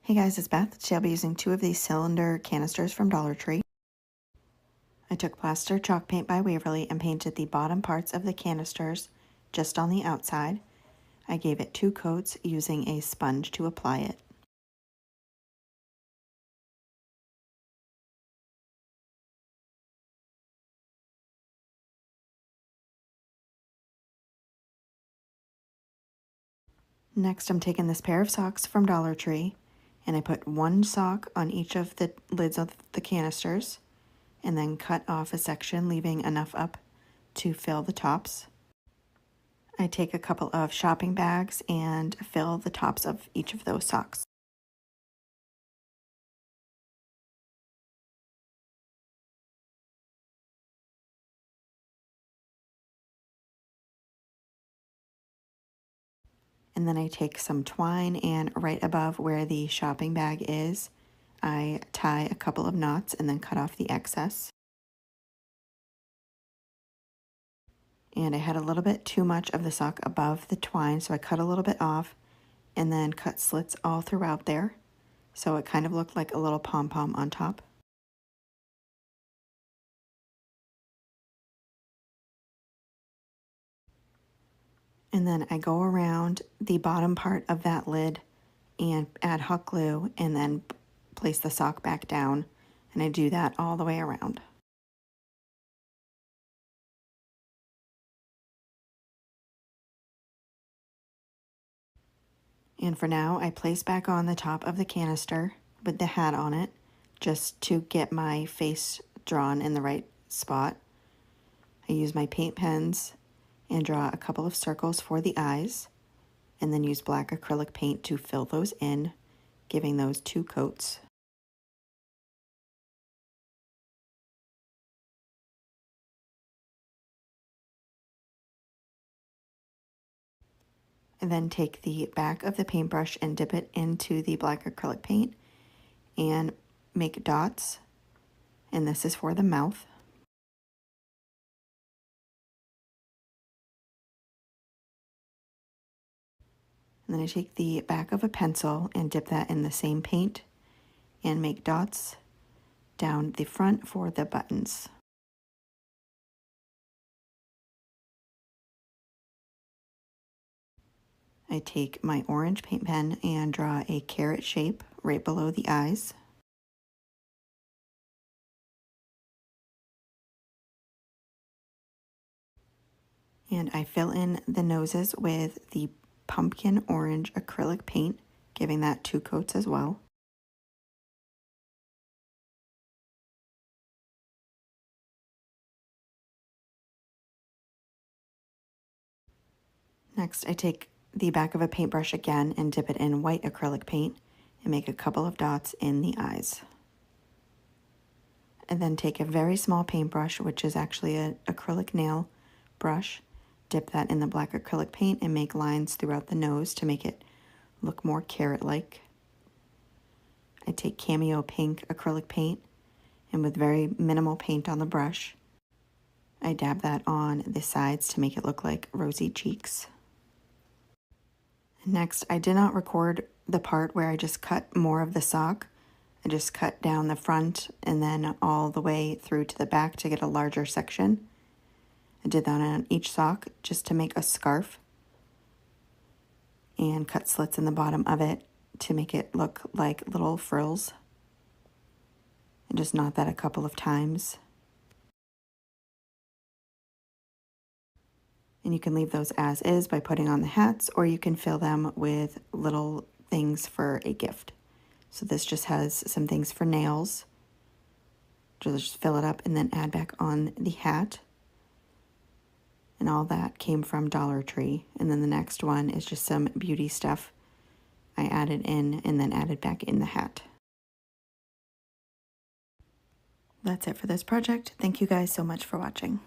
Hey guys, it's Beth. Today I'll be using 2 of these cylinder canisters from Dollar Tree. I took Plaster chalk paint by Waverly and painted the bottom parts of the canisters just on the outside. I gave it 2 coats using a sponge to apply it. Next, I'm taking this pair of socks from Dollar Tree and I put 1 sock on each of the lids of the canisters and then cut off a section, leaving enough up to fill the tops. I take a couple of shopping bags and fill the tops of each of those socks. And then I take some twine and right above where the shopping bag is, I tie a couple of knots and then cut off the excess. And I had a little bit too much of the sock above the twine, so I cut a little bit off and then cut slits all throughout there. So it kind of looked like a little pom-pom on top. And then I go around the bottom part of that lid and add hot glue and then place the sock back down. And I do that all the way around. And for now, I place back on the top of the canister with the hat on it, just to get my face drawn in the right spot. I use my paint pens and draw a couple of circles for the eyes, and then use black acrylic paint to fill those in, giving those 2 coats. And then take the back of the paintbrush and dip it into the black acrylic paint and make dots, and this is for the mouth. And then I take the back of a pencil and dip that in the same paint and make dots down the front for the buttons. I take my orange paint pen and draw a carrot shape right below the eyes. And I fill in the noses with the pumpkin orange acrylic paint, giving that 2 coats as well. Next, I take the back of a paintbrush again and dip it in white acrylic paint and make a couple of dots in the eyes. And then take a very small paintbrush, which is actually an acrylic nail brush, dip that in the black acrylic paint and make lines throughout the nose to make it look more carrot-like. I take cameo pink acrylic paint, and with very minimal paint on the brush, I dab that on the sides to make it look like rosy cheeks. Next, I did not record the part where I just cut more of the sock. I just cut down the front and then all the way through to the back to get a larger section. I did that on each sock just to make a scarf and cut slits in the bottom of it to make it look like little frills. And just knot that a couple of times. And you can leave those as is by putting on the hats, or you can fill them with little things for a gift. So this just has some things for nails. Just fill it up and then add back on the hat. And all that came from Dollar Tree. And then the next one is just some beauty stuff I added in and then added back in the hat. That's it for this project. Thank you guys so much for watching.